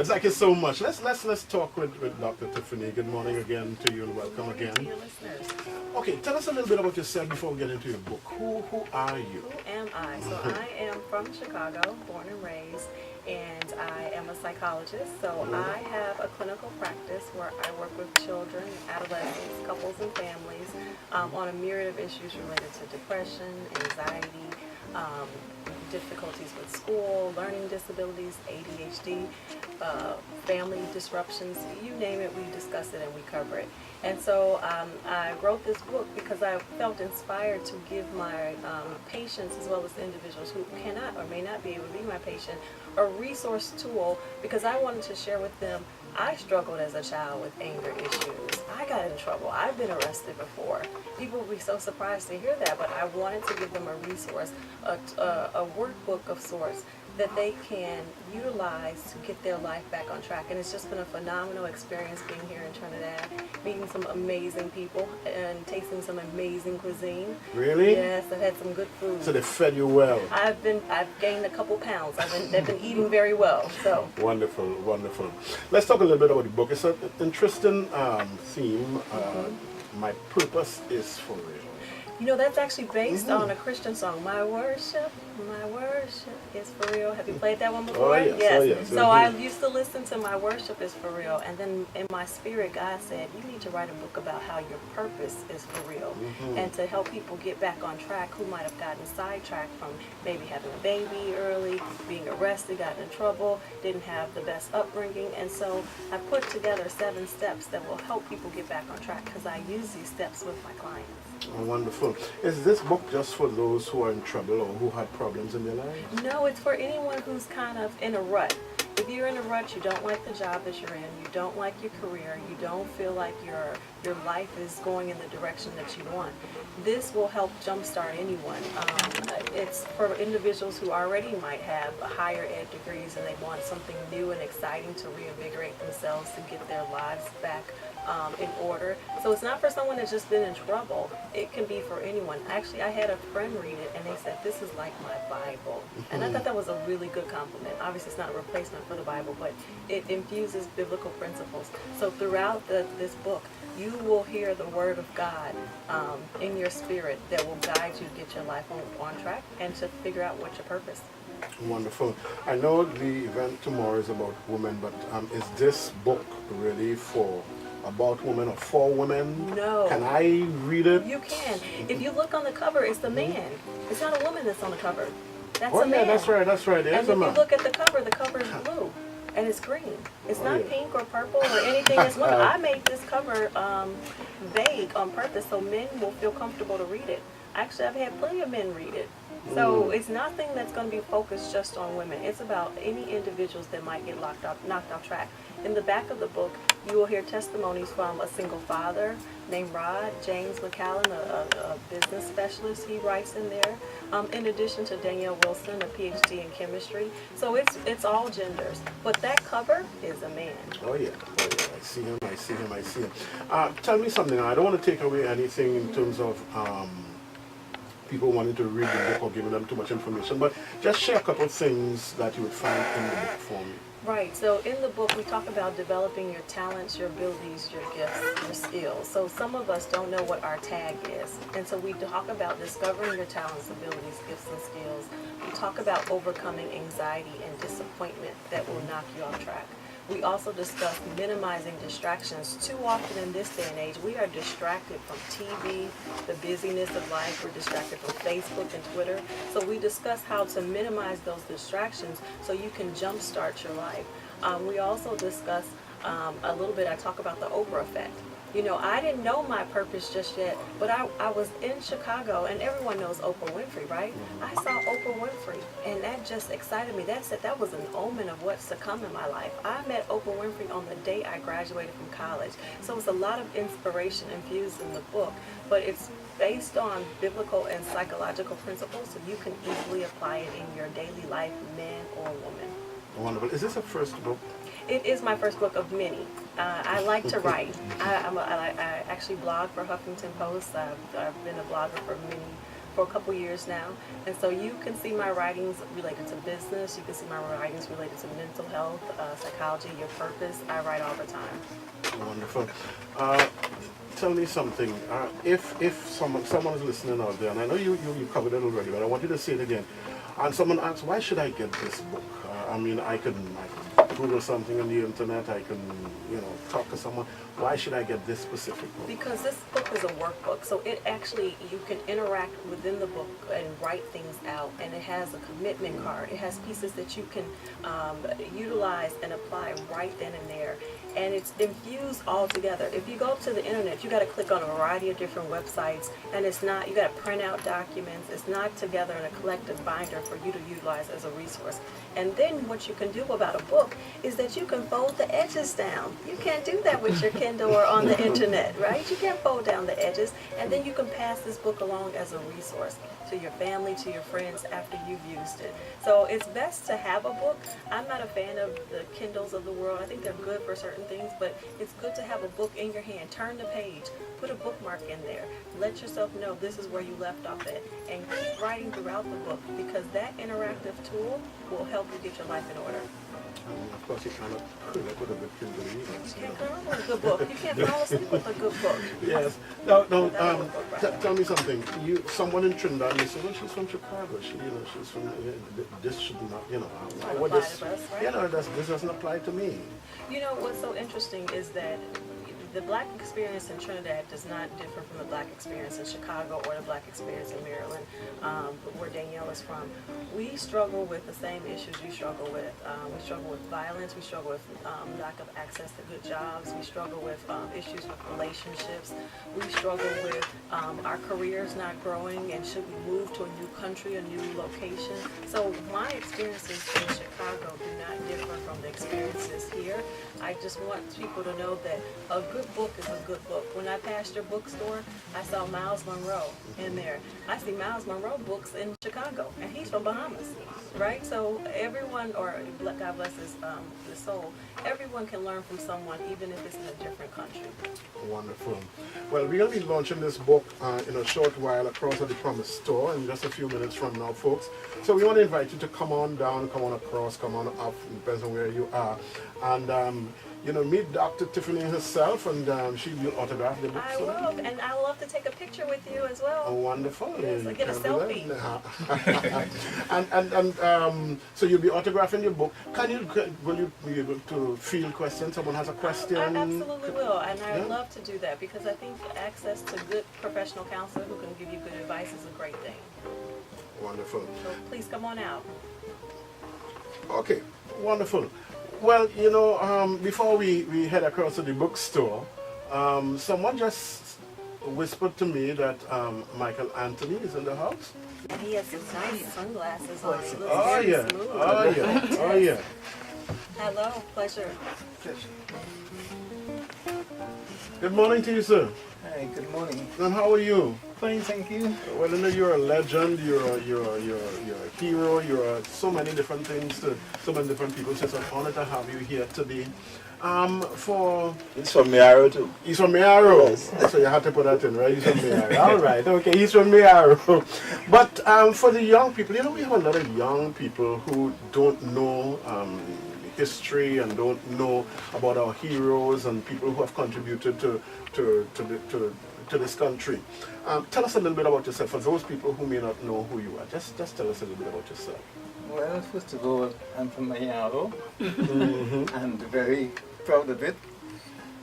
Thank you so much. Let's talk with Dr. Tiffany. Good morning again to you and welcome again. To your listeners. Okay, tell us a little bit about yourself before we get into your book. Who are you? Who am I? So I am from Chicago, born and raised, and I am a psychologist. So I have a clinical practice where I work with children, adolescents, couples, and families on a myriad of issues related to depression, anxiety, difficulties with school, learning disabilities, ADHD, family disruptions, you name it, we discuss it and we cover it. And so I wrote this book because I felt inspired to give my patients, as well as individuals who cannot or may not be able to be my patient, a resource tool, because I wanted to share with them, I struggled as a child with anger issues. I got in trouble. I've been arrested before. People will be so surprised to hear that, but I wanted to give them a resource, a workbook of sorts that they can utilize to get their life back on track. And it's just been a phenomenal experience being here in Trinidad, meeting some amazing people and tasting some amazing cuisine. Really? Yes, I've had some good food. So they fed you well. I've gained a couple pounds. They've been eating very well. So Wonderful, wonderful. Let's talk a little bit about the book. It's an interesting theme. My purpose is for real. you know, that's actually based on a Christian song. My worship is for real. Have you played that one before? Oh, yes. Oh, yes. So I used to listen to My Worship is for Real, and then in my spirit, God said, you need to write a book about how your purpose is for real, and to help people get back on track who might have gotten sidetracked from maybe having a baby early, being arrested, gotten in trouble, didn't have the best upbringing. And so I put together 7 steps that will help people get back on track, because I use these steps with my clients. Oh, wonderful. Is this book just for those who are in trouble or who had problems in their lives? No, it's for anyone who's kind of in a rut. If you're in a rut, you don't like the job that you're in, you don't like your career, you don't feel like your life is going in the direction that you want, this will help jumpstart anyone. It's for individuals who already might have higher ed degrees and they want something new and exciting to reinvigorate themselves to get their lives back in order. So it's not for someone that's just been in trouble. It can be for anyone. Actually, I had a friend read it and they said, this is like my Bible. And I thought that was a really good compliment. Obviously, it's not a replacement for the Bible, but it infuses biblical principles. So throughout this book, you will hear the word of God in your spirit that will guide you to get your life on track and to figure out what's your purpose. Wonderful. I know the event tomorrow is about women, but is this book really about women or for women? No. Can I read it? You can. If you look on the cover, it's the man. It's not a woman that's on the cover. That's a Oh, man. yeah, that's right. There's And a if you man. look at the cover is blue. And it's green. It's Oh, not yeah. pink or purple or anything as well. I made this cover vague on purpose so men will feel comfortable to read it. Actually, I've had plenty of men read it. So it's nothing that's going to be focused just on women. It's about any individuals that might get knocked off track. In the back of the book, you will hear testimonies from a single father named Rod, James McCallum, a business specialist. He writes in there. In addition to Danielle Wilson, a PhD in chemistry. So it's all genders. But that cover is a man. Oh yeah. I see him. Tell me something. I don't want to take away anything in terms of people wanting to read the book or giving them too much information, but just share a couple of things that you would find in the book for me. Right. So in the book, we talk about developing your talents, your abilities, your gifts, your skills. So some of us don't know what our tag is. And so we talk about discovering your talents, abilities, gifts, and skills. We talk about overcoming anxiety and disappointment that will knock you off track. We also discuss minimizing distractions. Too often in this day and age, we are distracted from TV, the busyness of life. We're distracted from Facebook and Twitter. So we discuss how to minimize those distractions so you can jumpstart your life. We also discuss a little bit, I talk about the Oprah effect. You know, I didn't know my purpose just yet, but I was in Chicago, and everyone knows Oprah Winfrey, right? I saw Oprah Winfrey, and that just excited me. That was an omen of what's to come in my life. I met Oprah Winfrey on the day I graduated from college. So it's a lot of inspiration infused in the book, but it's based on biblical and psychological principles, so you can easily apply it in your daily life, man or woman. Wonderful. Is this a first book? It is my first book of many. I like to write. I actually blog for Huffington Post. I've been a blogger for for a couple years now. And so you can see my writings related to business. You can see my writings related to mental health, psychology, your purpose. I write all the time. Wonderful. Tell me something. If someone's listening out there, and I know you covered it already, but I want you to say it again. And someone asks, why should I get this book? I mean, I can Google something on the internet. I can, talk to someone. Why should I get this specific book? Because this book is a workbook, so it actually, you can interact within the book and write things out, and it has a commitment card. It has pieces that you can utilize and apply right then and there, and it's infused all together. If you go to the internet, you got to click on a variety of different websites, and it's not, you got to print out documents. It's not together in a collective binder for you to utilize as a resource. And then what you can do about a book is that you can fold the edges down. You can't do that with your Kindle or on the internet, right? You can't fold down the edges, and then you can pass this book along as a resource to your family, to your friends after you've used it. So it's best to have a book. I'm not a fan of the Kindles of the world. I think they're good for certain things, but it's good to have a book in your hand. Turn the page, put a bookmark in there. Let yourself know this is where you left off at, and keep writing throughout the book, because that interactive tool will help you get your life in order. Of course, you cannot curl up with a good Kindle either. You can't curl up with a good book. You can't fall asleep with a good book. Yes. Now, tell me something. Someone in Trinidad, you say, well, she's from Chicago. She's from. This should not, what this? To us, right? This doesn't apply to me. You know what's so interesting is that the Black experience in Trinidad does not differ from the Black experience in Chicago or the Black experience in Maryland, where Danielle is from. We struggle with the same issues you struggle with. We struggle with violence. We struggle with lack of access to good jobs. We struggle with issues with relationships. We struggle with our careers not growing, and should we move to a new country, a new location. So my experiences in Chicago do not differ from the experiences here. I just want people to know that a good book is a good book. When I passed your bookstore, I saw Miles Monroe in there. I see Miles Monroe books in Chicago, and he's from Bahamas, right? So everyone, or God bless his soul, everyone can learn from someone, even if it's in a different country. Wonderful. Well, we're going to be launching this book in a short while across at the Promise store in just a few minutes from now, folks. So we want to invite you to come on down, come on across, come on up, depends on where you are. And meet Dr. Tiffany herself, and she will autograph the book. I will, and I will love to take a picture with you as well. Oh, wonderful. Yes, I get a selfie. and so you'll be autographing your book. Will you be able to field questions? Someone has a question? I absolutely will, and I would love to do that, because I think access to good professional counselor who can give you good advice is a great thing. Wonderful. So please come on out. Okay, wonderful. Well, before we head across to the bookstore, someone just whispered to me that Michael Anthony is in the house. And he has his nice sunglasses on. He looks Oh very yeah, smooth. oh yeah. Hello, pleasure. Good morning to you, sir. Hi, good morning. And how are you? Fine, thank you. Well, you're a legend. You're a hero. You're so many different things to so many different people. So it's an honor to have you here today. He's from Miaro too. He's from Miaro. Yes. So you had to put that in, right? He's from Miaro. All right. Okay. He's from Miaro. But for the young people, we have a lot of young people who don't know history and don't know about our heroes and people who have contributed to this country. Tell us a little bit about yourself, for those people who may not know who you are. Just tell us a little bit about yourself. Well, first of all, I'm from Miaro and very proud of it.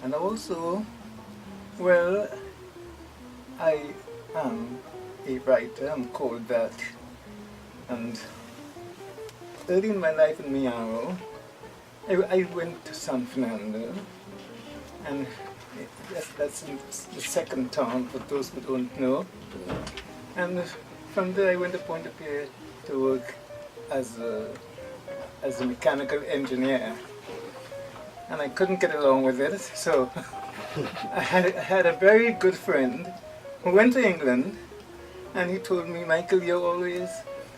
And also, well, I am a writer, I'm called that. And early in my life in Miaro, I went to San Fernando, and that's in the second town for those who don't know. And from there I went to Pointe-a-Pierre to work as a mechanical engineer. And I couldn't get along with it, so I had a very good friend who went to England, and he told me, Michael, you're always,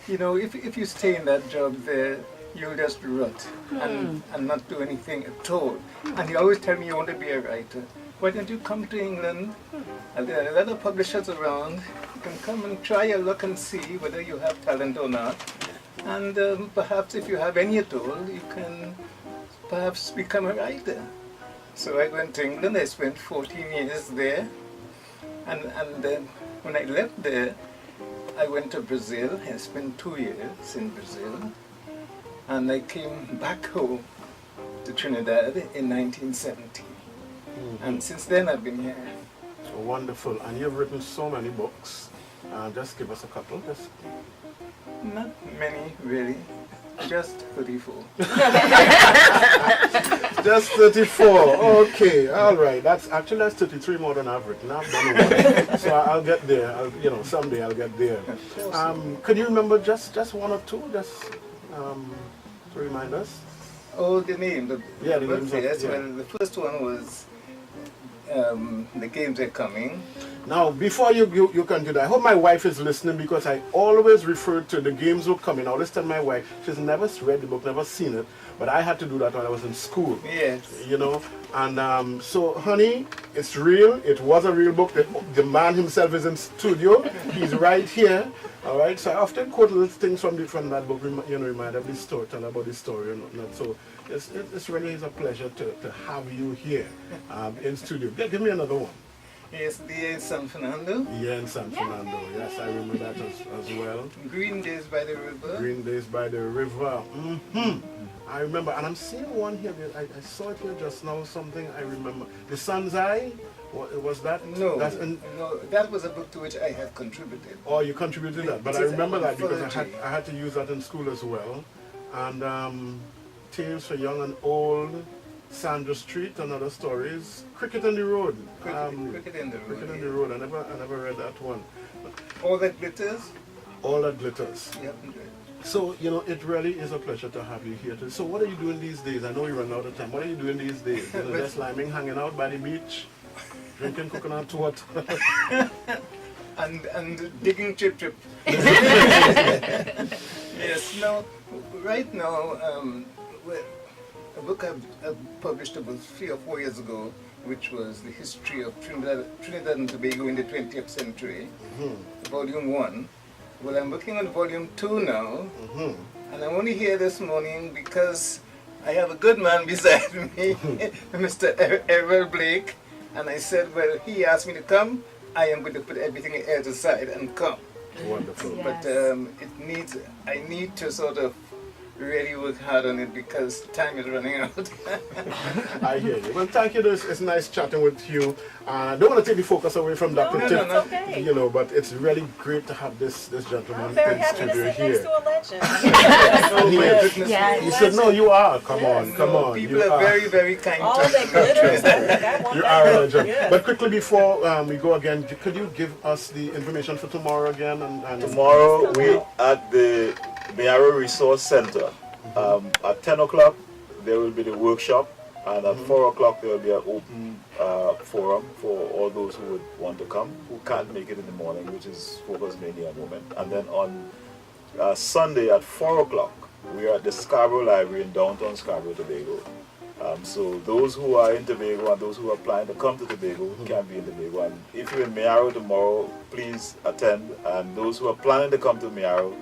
if you stay in that job there, you'll just rot and not do anything at all. And he always tell me, you want to be a writer. Why don't you come to England? And there are other publishers around. You can come and try your luck and see whether you have talent or not. And perhaps if you have any at all, you can perhaps become a writer. So I went to England. I spent 14 years there. And when I left there, I went to Brazil. I spent 2 years in Brazil. And I came back home to Trinidad in 1970. And since then I've been here. Wonderful. And you've written so many books. Just give us a couple. Not many, really. Just 34. Just 34. Okay, all right. That's 33 more than I've written. I've done one. So I'll get there. Someday I'll get there. Could you remember just one or two, just to remind us? Oh, the name. The names. Yes. Well, the first one was The Games Are Coming. Now, before you continue, I hope my wife is listening, because I always refer to The Games Were Coming. I always tell my wife, she's never read the book, never seen it, but I had to do that when I was in school. Yes. And so, honey, it's real. It was a real book. The man himself is in studio. He's right here. All right. So I often quote little things from that book, remind of the story, tell about the story. So it's really is a pleasure to have you here in studio. Give me another one. Yes, Dia in San Fernando. Yeah, in San Fernando. Yes, I remember that as well. Green Days by the River. Green Days by the River. I remember, and I'm seeing one here. I saw it here just now. Something I remember. The Sun's Eye. Was that? No, no. That was a book to which I had contributed. Oh, you contributed that, but I remember that because I had to use that in school as well. And Tales for Young and Old. Sandra Street and other stories. Cricket on the Road. Cricket in the Road. Cricket on the Road. I never read that one. All That Glitters. All That Glitters. Yep. So, it really is a pleasure to have you here. So what are you doing these days? I know you run out of time. What are you doing these days? Just lying, hanging out by the beach, drinking coconut water. and digging chip. Yes, no, right now, a book I published about 3 or 4 years ago, which was the history of Trinidad and Tobago in the 20th century, Volume 1. Well, I'm working on Volume 2 now, and I'm only here this morning because I have a good man beside me, Mr. Errol Blake, and I said, well, he asked me to come, I am going to put everything else aside and come. Wonderful. Yes. But I need to sort of really work hard on it because time is running out. I hear you. Well, thank you. It's nice chatting with you. I don't want to take the focus away from Dr. Tiff, no. Okay. But it's really great to have this gentleman I'm very in happy to studio sit next here. to a legend. Yes. You said, no, you are. Come on. People you are very, very kind All to that glitters. I want You that. are a legend. Yes. But quickly before we go again, could you give us the information for tomorrow again? And Tomorrow we at the Miaro Resource Center. At 10 o'clock there will be the workshop, and at 4 o'clock there will be an open forum for all those who would want to come, who can't make it in the morning, which is focused mainly on women. And then on Sunday at 4 o'clock we are at the Scarborough Library in downtown Scarborough, Tobago. So those who are in Tobago and those who are planning to come to Tobago can be in Tobago. And if you're in Miaro tomorrow, please attend. And those who are planning to come to Miaro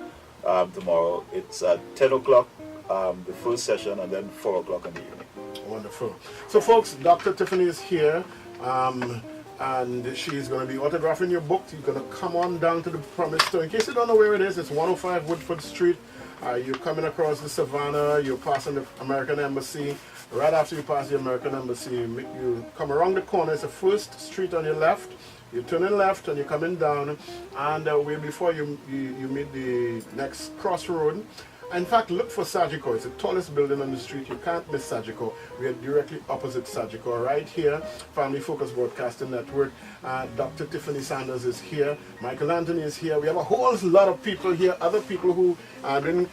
tomorrow, it's at 10 o'clock. The first session, and then 4 o'clock in the evening. Wonderful. So folks, Dr. Tiffany is here, and she's going to be autographing your book. You're going to come on down to the Promise Store. In case you don't know where it is, it's 105 Woodford Street. You're coming across the Savannah, you're passing the American Embassy. Right after you pass the American Embassy, you come around the corner. It's the first street on your left. You turn in left and you're coming down, and before you meet the next crossroad. In fact, look for Sagicor. It's the tallest building on the street. You can't miss Sagicor. We are directly opposite Sagicor, right here. Family Focus Broadcasting Network. Dr. Tiffany Sanders is here. Michael Anthony is here. We have a whole lot of people here. Other people who didn't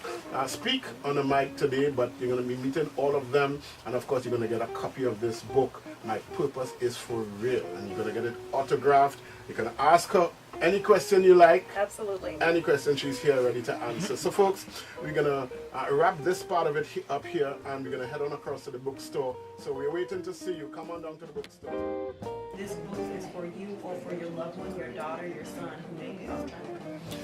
speak on the mic today, but you're going to be meeting all of them. And of course, you're going to get a copy of this book, My Purpose is for Real. And you're going to get it autographed. You can ask her any question you like. Absolutely. Any question, she's here ready to answer. So folks, we're going to wrap this part of it up here, and we're going to head on across to the bookstore. So we're waiting to see you. Come on down to the bookstore. this book is for you or for your loved one, your daughter, your son, who may be altered.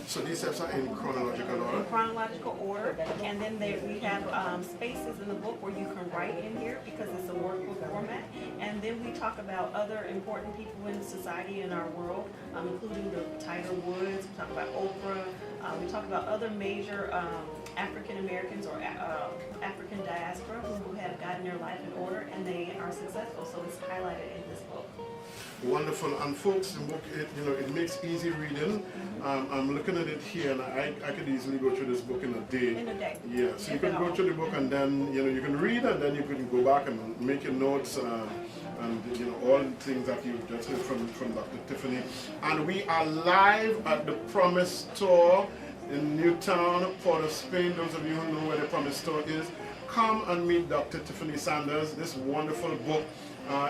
So these steps are in chronological In order? chronological order, and then we have spaces in the book where you can write in here because it's a workbook format, and then we talk about other important people in society in our world, including the Tiger Woods, we talk about Oprah, we talk about other major African Americans or African diaspora who have gotten their life in order and they are successful, so it's highlighted in this book. Wonderful. And folks, the book, it makes easy reading. I'm looking at it here, and I could easily go through this book in a day. In a day. Yeah, so you can go through the book, and then you can read, and then you can go back and make your notes, and all the things that you just heard from Dr. Tiffany. And we are live at the Promise Store in Newtown, Port of Spain. Those of you who know where the Promise Store is, come and meet Dr. Tiffany Sanders. This wonderful book.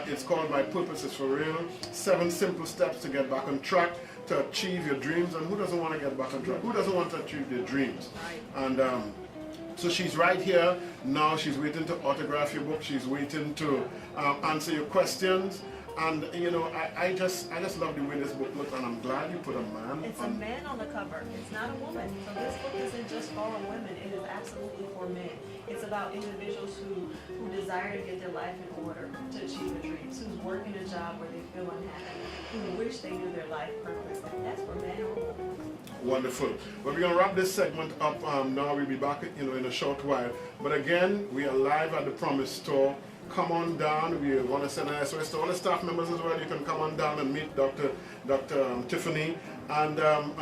It's called My Purpose is for Real. 7 simple steps to get back on track to achieve your dreams. And who doesn't want to get back on track? Who doesn't want to achieve their dreams? And so she's right here now. She's waiting to autograph your book. She's waiting to answer your questions. And I just love the way this book looks, and I'm glad you put a man. It's a man on the cover. It's not a woman. So this book isn't just for women. It is absolutely for men. It's about individuals who desire to get their life in order to achieve their dreams, who's working a job where they feel unhappy, who wish they knew their life purpose. That's for men or women. Wonderful. Well, we're going to wrap this segment up now. We'll be back in a short while. But again, we are live at the Promise Store. Come on down. We want to send an SOS to all the staff members as well. You can come on down and meet Dr. Tiffany and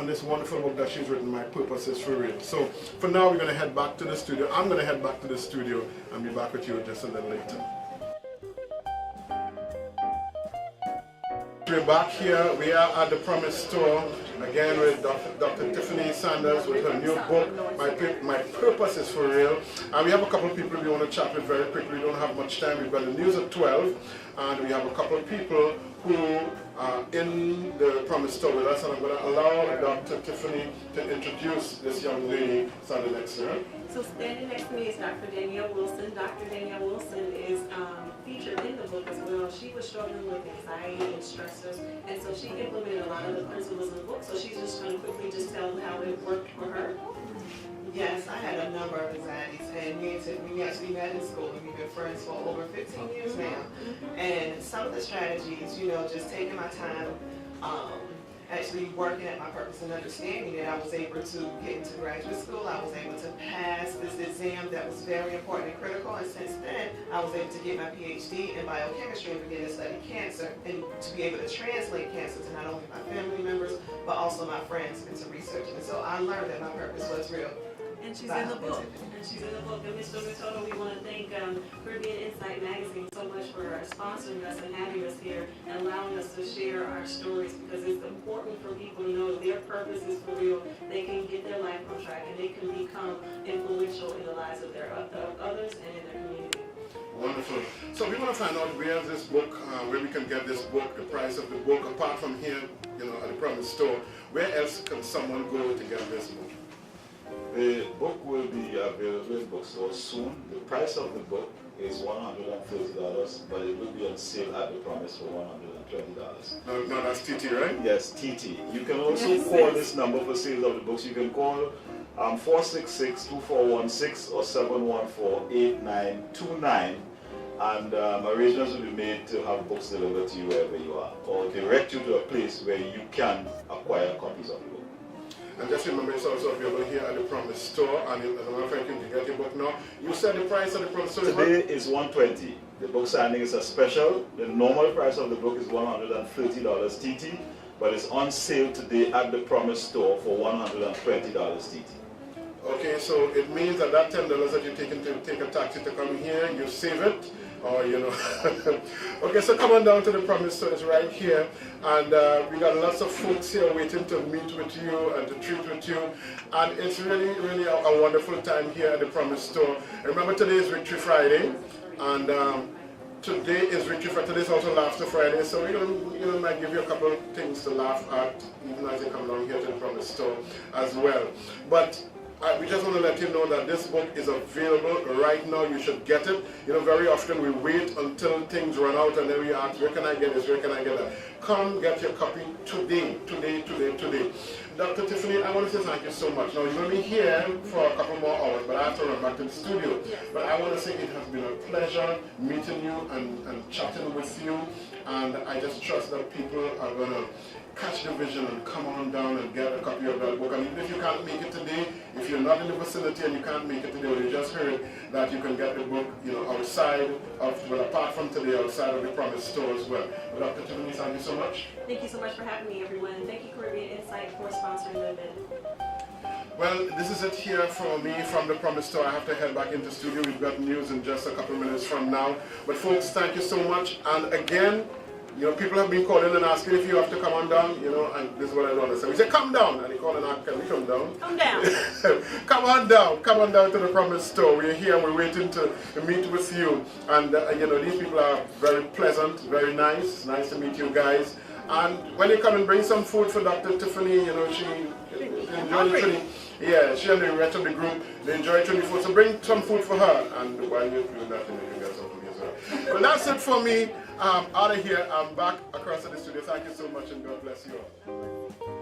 this wonderful book that she's written, My Purpose is for Real. So for now, we're going to head back to the studio. I'm going to head back to the studio and be back with you just a little later. We're back here. We are at the Promise Store again with Dr. Tiffany Sanders with her new book, My Purpose is for Real. And we have a couple of people we want to chat with very quickly. We don't have much time. We've got the news at 12, and we have a couple of people who are in the Promise Store with us. And I'm going to allow Dr. Tiffany to introduce this young lady standing next to her. So standing next to me is Dr. Danielle Wilson. Dr. Danielle Wilson is featured in the book as well. She was struggling with anxiety and stressors, and so she implemented a lot of the principles in the book. So she's just going to quickly just tell how it worked for her. Yes, I had a number of anxieties, and me and Tiffany actually met in school, and we've been friends for over 15 years now. And some of the strategies, just taking my time, actually working at my purpose and understanding it, I was able to get into graduate school. I was able to pass this exam that was very important and critical, and since then, I was able to get my PhD in biochemistry and begin to study cancer, and to be able to translate cancer to not only my family members, but also my friends into research. And so I learned that my purpose was real. And she's in the book. And Ms. Domitolo, we want to thank Caribbean Insight Magazine so much for sponsoring us and having us here and allowing us to share our stories, because it's important for people to know their purpose is for real. They can get their life on track and they can become influential in the lives of others and in their community. Wonderful. So we want to find out where this book, where we can get this book, the price of the book, apart from here, at the Promise Store. Where else can someone go to get this book? The book will be available in bookstores soon. The price of the book is $130, but it will be on sale at the Promise for $120. No, that's TT, right? Yes, TT. You can also call this number for sales of the books. You can call 466-2416 or 714-8929, and arrangements will be made to have books delivered to you wherever you are, or direct you to a place where you can acquire copies of the book. And just remember, it's also available here at the Promise Store. And as a matter of fact, you can get your book now. You said the price of the Promise Store today is $120. The book signing is a special. The normal price of the book is $130 TT, but it's on sale today at the Promise Store for $120 TT. Okay, so it means that that $10 that you're taking to take a taxi to come here, you save it, or Okay, so come on down to the Promise Store. It's right here, and we got lots of folks here waiting to meet with you and to treat with you, and it's really, really a wonderful time here at the Promise Store. Remember, today is Victory Friday, and today is Victory Friday. Today is also Laughter Friday, so we're gonna might give you a couple of things to laugh at, even as you come down here to the Promise Store as well. But we just want to let you know that this book is available right now. You should get it. You know, very often we wait until things run out and then we ask, where can I get this, where can I get that? Come get your copy today. Dr. Tiffany, I want to say thank you so much. Now, you're going to be here for a couple more hours, but I have to run back to the studio. Yes. But I want to say it has been a pleasure meeting you and chatting with you. And I just trust that people are going to catch the vision and come on down and get a copy of that book. And even if you can't make it today, if you're not in the vicinity and you can't make it today, or you just heard that you can get the book, you know, outside of, well, apart from today, outside of the Promise store as well. But Dr. Tiffany, thank you so much. Thank you so much for having me, everyone. And thank you, Caribbean Insight, for sponsoring the event. Well, this is it here for me from the Promise store. I have to head back into studio. We've got news in just a couple minutes from now. But folks, thank you so much. And again, you know, people have been calling and asking if you have to come on down, you know, and this is what I don't understand. We say, come down, and they call and ask, can we come down? Come down. Come on down to the Promise store. We're here, we're waiting to meet with you. And, you know, these people are very pleasant, very nice. Nice to meet you guys. And when you come and bring some food for Dr. Tiffany, you know, she enjoyed Trinity. Yeah, she and the rest of the group, they enjoy Trinity food. So bring some food for her. And while you're doing that, you get some for me as well. Well, that's it for me. Out of here. I'm back across to the studio. Thank you so much and God bless you all.